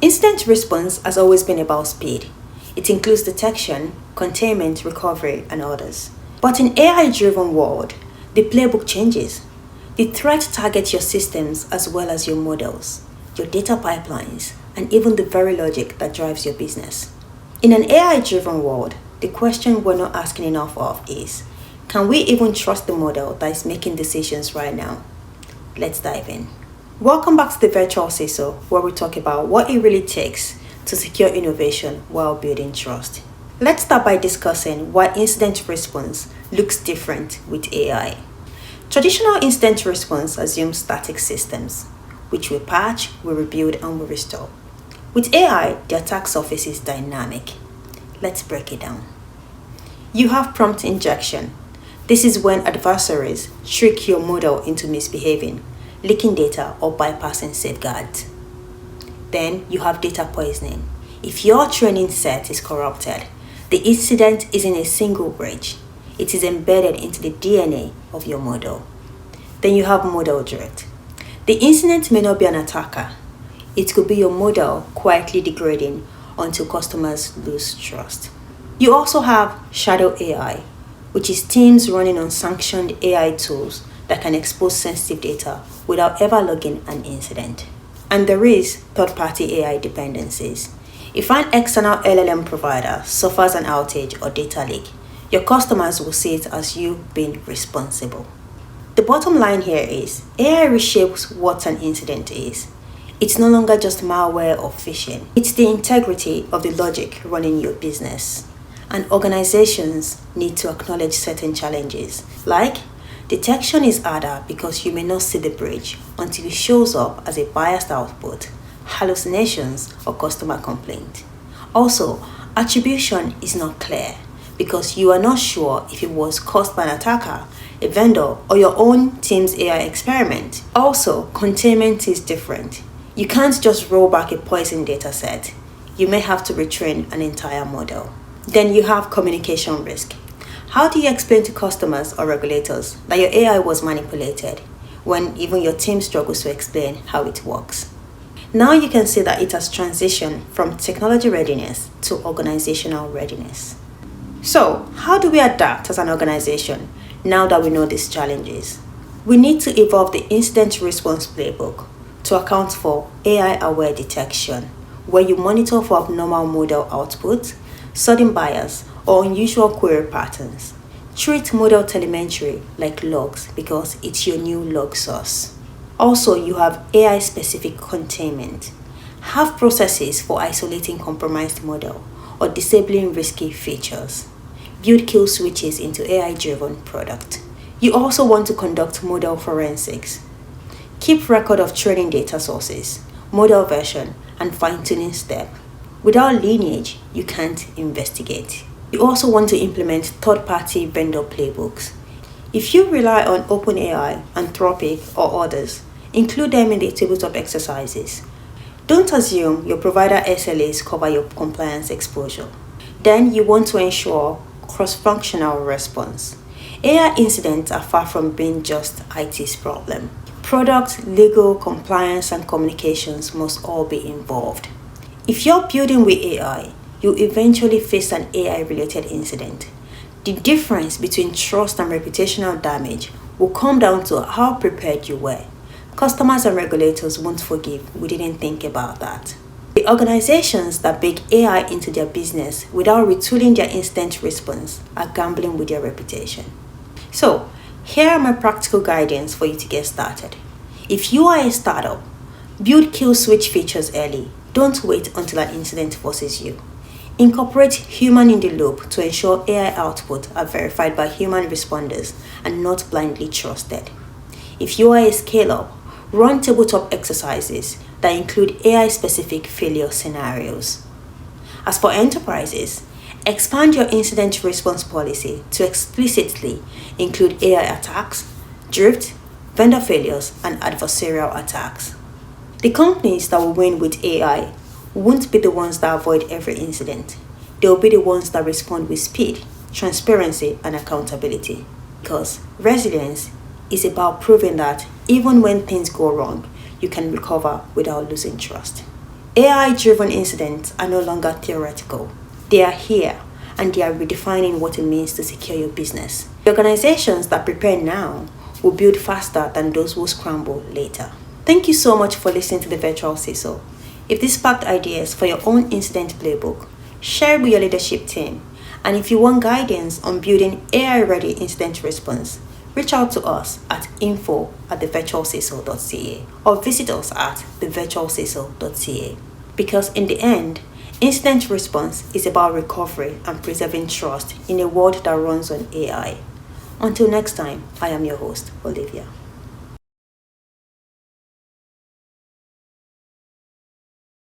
Incident response has always been about speed. It includes detection, containment, recovery, and others. But in AI-driven world, the playbook changes. The threat targets your systems as well as your models, your data pipelines, and even the very logic that drives your business. In an AI-driven world, the question we're not asking enough of is, can we even trust the model that is making decisions right now? Let's dive in. Welcome back to the Virtual CISO, where we talk about what it really takes to secure innovation while building trust. Let's start by discussing why incident response looks different with AI. Traditional incident response assumes static systems, which we patch, we rebuild, and we restore. With AI, the attack surface is dynamic. Let's break it down. You have prompt injection. This is when adversaries trick your model into misbehaving, leaking data, or bypassing safeguards. Then you have data poisoning. If your training set is corrupted, the incident isn't a single breach. It is embedded into the DNA of your model. Then you have model drift. The incident may not be an attacker. It could be your model quietly degrading until customers lose trust. You also have shadow AI, which is teams running unsanctioned AI tools that can expose sensitive data without ever logging an incident. And there is third-party AI dependencies. If an external LLM provider suffers an outage or data leak, your customers will see it as you being responsible. The bottom line here is AI reshapes what an incident is. It's no longer just malware or phishing. It's the integrity of the logic running your business. And organizations need to acknowledge certain challenges, like detection is harder because you may not see the breach until it shows up as a biased output, hallucinations, or customer complaint. Also, attribution is not clear because you are not sure if it was caused by an attacker, a vendor, or your own team's AI experiment. Also, containment is different. You can't just roll back a poison data set. You may have to retrain an entire model. Then you have communication risk. How do you explain to customers or regulators that your AI was manipulated when even your team struggles to explain how it works? Now you can see that it has transitioned from technology readiness to organizational readiness. So, how do we adapt as an organization now that we know these challenges? We need to evolve the incident response playbook to account for AI-aware detection, where you monitor for abnormal model output, sudden bias, or unusual query patterns. Treat model telemetry like logs because it's your new log source. Also, you have AI-specific containment. Have processes for isolating compromised model or disabling risky features. Build kill switches into AI-driven product. You also want to conduct model forensics. Keep record of training data sources, model version, and fine-tuning step. Without lineage, you can't investigate. You also want to implement third-party vendor playbooks. If you rely on OpenAI, Anthropic, or others, include them in the tabletop exercises. Don't assume your provider SLAs cover your compliance exposure. Then you want to ensure cross-functional response. AI incidents are far from being just IT's problem. Product, legal, compliance, and communications must all be involved. If you're building with AI, you eventually face an AI-related incident. The difference between trust and reputational damage will come down to how prepared you were. Customers and regulators won't forgive. We didn't think about that. The organizations that bake AI into their business without retooling their incident response are gambling with their reputation. So, here are my practical guidance for you to get started. If you are a startup, build kill switch features early. Don't wait until an incident forces you. Incorporate human in the loop to ensure AI output are verified by human responders and not blindly trusted. If you are a scale-up, run tabletop exercises that include AI-specific failure scenarios. As for enterprises, expand your incident response policy to explicitly include AI attacks, drift, vendor failures, and adversarial attacks. The companies that will win with AI won't be the ones that avoid every incident. They'll be the ones that respond with speed, transparency, and accountability. Because resilience is about proving that even when things go wrong, you can recover without losing trust. AI-driven incidents are no longer theoretical. They are here, and they are redefining what it means to secure your business. The organizations that prepare now will build faster than those who scramble later. Thank you so much for listening to the Virtual CISO. If this sparked ideas for your own incident playbook, share it with your leadership team. And if you want guidance on building AI-ready incident response, reach out to us at info@thevirtualciso.ca or visit us at thevirtualciso.ca. Because in the end, incident response is about recovery and preserving trust in a world that runs on AI. Until next time, I am your host, Olivia.